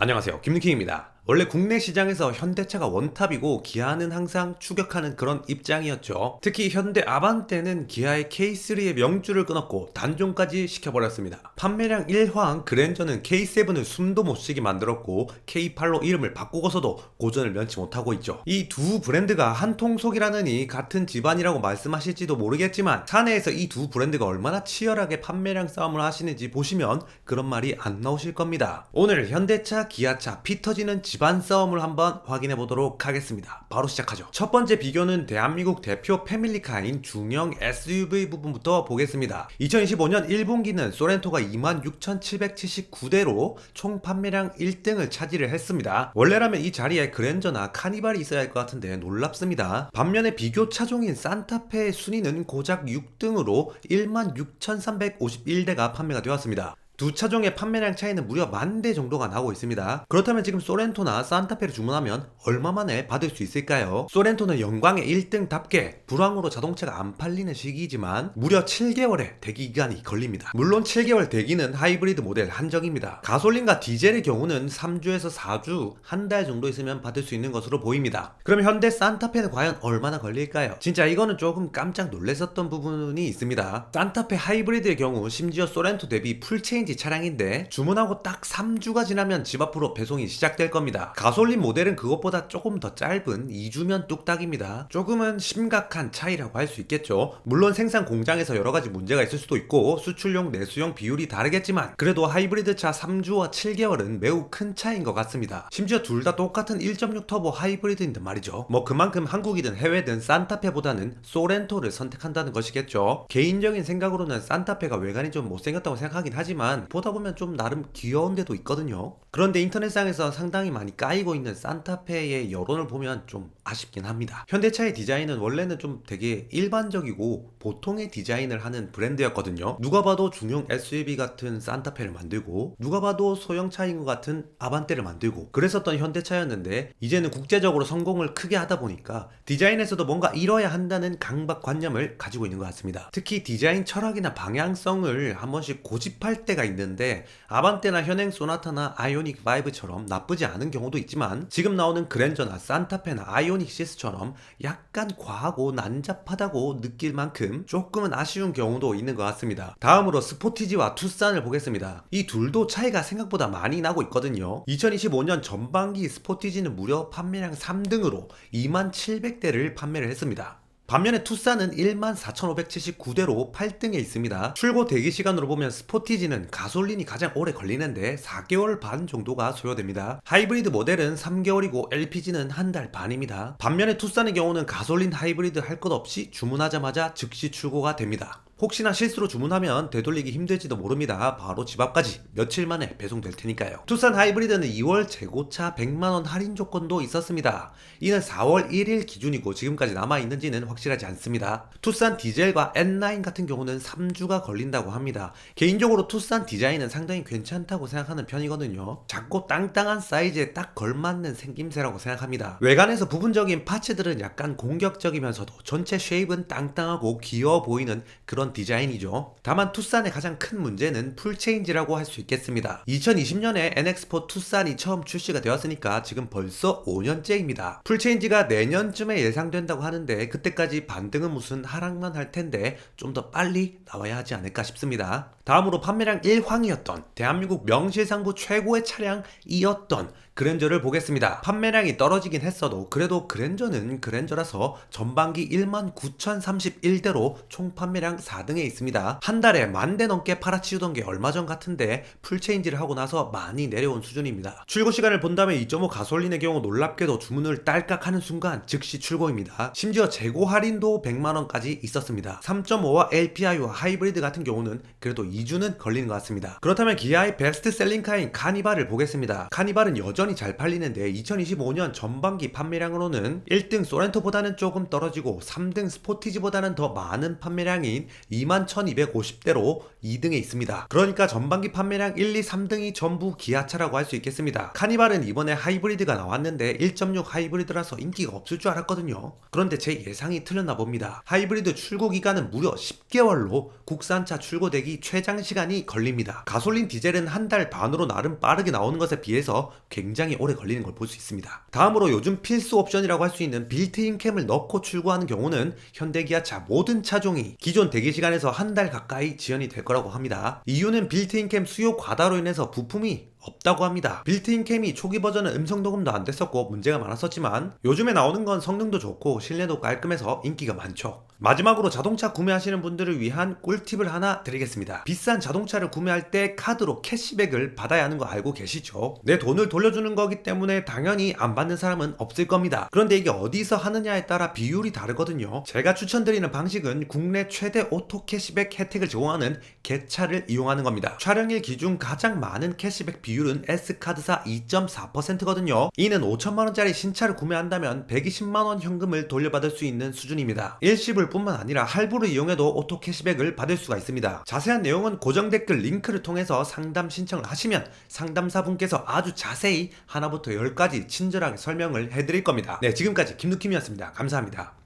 안녕하세요, 김nik희입니다. 원래 국내 시장에서 현대차가 원탑이고 기아는 항상 추격하는 그런 입장이었죠. 특히 현대 아반떼는 기아의 K3의 명주를 끊었고 단종까지 시켜버렸습니다. 판매량 1황 그랜저는 K7을 숨도 못 쉬게 만들었고 K8로 이름을 바꾸고서도 고전을 면치 못하고 있죠. 이 두 브랜드가 한 통속이라느니 같은 집안이라고 말씀하실지도 모르겠지만 사내에서 이 두 브랜드가 얼마나 치열하게 판매량 싸움을 하시는지 보시면 그런 말이 안 나오실 겁니다. 오늘 현대차, 기아차, 피 터지는 집안 싸움을 한번 확인해 보도록 하겠습니다. 바로 시작하죠. 첫 번째 비교는 대한민국 대표 패밀리카인 중형 SUV 부분부터 보겠습니다. 2025년 1분기는 소렌토가 26,779대로 총 판매량 1등을 차지를 했습니다. 원래라면 이 자리에 그랜저나 카니발이 있어야 할 것 같은데 놀랍습니다. 반면에 비교 차종인 산타페의 순위는 고작 6등으로 16,351대가 판매가 되었습니다. 두 차종의 판매량 차이는 무려 10,000대 정도가 나고 있습니다. 그렇다면 지금 소렌토나 산타페를 주문하면 얼마 만에 받을 수 있을까요? 소렌토는 영광의 1등답게 불황으로 자동차가 안 팔리는 시기이지만 무려 7개월의 대기 기간이 걸립니다. 물론 7개월 대기는 하이브리드 모델 한정입니다. 가솔린과 디젤의 경우는 3주에서 4주, 한 달 정도 있으면 받을 수 있는 것으로 보입니다. 그럼 현대 산타페는 과연 얼마나 걸릴까요? 진짜 이거는 조금 깜짝 놀랐었던 부분이 있습니다. 산타페 하이브리드의 경우 심지어 소렌토 대비 풀체인 차량인데 주문하고 딱 3주가 지나면 집 앞으로 배송이 시작될 겁니다. 가솔린 모델은 그것보다 조금 더 짧은 2주면 뚝딱입니다. 조금은 심각한 차이라고 할 수 있겠죠. 물론 생산 공장에서 여러가지 문제가 있을 수도 있고 수출용 내수용 비율이 다르겠지만 그래도 하이브리드 차 3주와 7개월은 매우 큰 차이인 것 같습니다. 심지어 둘 다 똑같은 1.6 터보 하이브리드인데 말이죠. 뭐 그만큼 한국이든 해외든 산타페보다는 소렌토를 선택한다는 것이겠죠. 개인적인 생각으로는 산타페가 외관이 좀 못생겼다고 생각하긴 하지만 보다 보면 좀 나름 귀여운 데도 있거든요. 그런데 인터넷상에서 상당히 많이 까이고 있는 산타페의 여론을 보면 좀 아쉽긴 합니다. 현대차의 디자인은 원래는 좀 되게 일반적이고 보통의 디자인을 하는 브랜드였거든요. 누가 봐도 중형 SUV 같은 산타페를 만들고 누가 봐도 소형차인 것 같은 아반떼를 만들고 그랬었던 현대차였는데 이제는 국제적으로 성공을 크게 하다 보니까 디자인에서도 뭔가 이뤄야 한다는 강박관념을 가지고 있는 것 같습니다. 특히 디자인 철학이나 방향성을 한 번씩 고집할 때가 있는데 아반떼나 현행 소나타나 아이오닉 5처럼 나쁘지 않은 경우도 있지만 지금 나오는 그랜저나 산타페나 아이오닉 6처럼 약간 과하고 난잡하다고 느낄 만큼 조금은 아쉬운 경우도 있는 것 같습니다. 다음으로 스포티지와 투싼을 보겠습니다. 이 둘도 차이가 생각보다 많이 나고 있거든요. 2025년 전반기 스포티지는 무려 판매량 3등으로 27,700대를 판매를 했습니다. 반면에 투싼은 14,579대로 8등에 있습니다. 출고 대기 시간으로 보면 스포티지는 가솔린이 가장 오래 걸리는데 4개월 반 정도가 소요됩니다. 하이브리드 모델은 3개월이고 LPG는 한 달 반입니다. 반면에 투싼의 경우는 가솔린 하이브리드 할 것 없이 주문하자마자 즉시 출고가 됩니다. 혹시나 실수로 주문하면 되돌리기 힘들지도 모릅니다. 바로 집 앞까지 며칠 만에 배송될 테니까요. 투싼 하이브리드는 2월 재고차 100만원 할인 조건도 있었습니다. 이는 4월 1일 기준이고 지금까지 남아있는지는 확실하지 않습니다. 투싼 디젤과 N9 같은 경우는 3주가 걸린다고 합니다. 개인적으로 투싼 디자인은 상당히 괜찮다고 생각하는 편이거든요. 작고 땅땅한 사이즈에 딱 걸맞는 생김새라고 생각합니다. 외관에서 부분적인 파츠들은 약간 공격적이면서도 전체 쉐입은 땅땅하고 귀여워 보이는 그런 디자인이죠. 다만 투싼의 가장 큰 문제는 풀체인지라고 할 수 있겠습니다. 2020년에 NX4 투싼이 처음 출시가 되었으니까 지금 벌써 5년째입니다. 풀체인지가 내년쯤에 예상된다고 하는데 그때까지 반등은 무슨 하락만 할 텐데 좀 더 빨리 나와야 하지 않을까 싶습니다. 다음으로 판매량 1황이었던 대한민국 명실상부 최고의 차량이었던 그랜저를 보겠습니다. 판매량이 떨어지긴 했어도 그래도 그랜저는 그랜저라서 전반기 19,031대로 총 판매량 4등에 있습니다. 한 달에 10,000대 넘게 팔아치우던 게 얼마 전 같은데 풀체인지를 하고 나서 많이 내려온 수준입니다. 출고 시간을 본다면 2.5 가솔린의 경우 놀랍게도 주문을 딸깍 하는 순간 즉시 출고입니다. 심지어 재고 할인도 100만원까지 있었습니다. 3.5와 LPI와 하이브리드 같은 경우는 그래도 2주는 걸리는 것 같습니다. 그렇다면 기아의 베스트셀링카인 카니발을 보겠습니다. 카니발은 여전히 잘 팔리는데 2025년 전반기 판매량으로는 1등 소렌토보다는 조금 떨어지고 3등 스포티지보다는 더 많은 판매량인 21,250대로 2등에 있습니다. 그러니까 전반기 판매량 1, 2, 3등이 전부 기아차라고 할 수 있겠습니다. 카니발은 이번에 하이브리드가 나왔는데 1.6 하이브리드라서 인기가 없을 줄 알았거든요. 그런데 제 예상이 틀렸나 봅니다. 하이브리드 출고 기간은 무려 10개월로 국산차 출고되기 최전 세장 시간이 걸립니다. 가솔린 디젤은 한 달 반으로 나름 빠르게 나오는 것에 비해서 굉장히 오래 걸리는 걸 볼 수 있습니다. 다음으로 요즘 필수 옵션이라고 할 수 있는 빌트인 캠을 넣고 출고하는 경우는 현대기아차 모든 차종이 기존 대기 시간에서 한 달 가까이 지연이 될 거라고 합니다. 이유는 빌트인 캠 수요 과다로 인해서 부품이 없다고 합니다. 빌트인 캠이 초기 버전은 음성 녹음도 안 됐었고 문제가 많았었지만 요즘에 나오는 건 성능도 좋고 실내도 깔끔해서 인기가 많죠. 마지막으로 자동차 구매하시는 분들을 위한 꿀팁을 하나 드리겠습니다. 비싼 자동차를 구매할 때 카드로 캐시백을 받아야 하는 거 알고 계시죠? 내 돈을 돌려주는 거기 때문에 당연히 안 받는 사람은 없을 겁니다. 그런데 이게 어디서 하느냐에 따라 비율이 다르거든요. 제가 추천드리는 방식은 국내 최대 오토 캐시백 혜택을 제공하는 겟차를 이용하는 겁니다. 촬영일 기준 가장 많은 캐시백 비율은 S카드사 2.4%거든요. 이는 5천만원짜리 신차를 구매한다면 120만원 현금을 돌려받을 수 있는 수준입니다. 일시불 뿐만 아니라 할부를 이용해도 오토 캐시백을 받을 수가 있습니다. 자세한 내용은 고정 댓글 링크를 통해서 상담 신청을 하시면 상담사분께서 아주 자세히 하나부터 10까지 친절하게 설명을 해드릴 겁니다. 네, 지금까지 김누킴이었습니다. 감사합니다.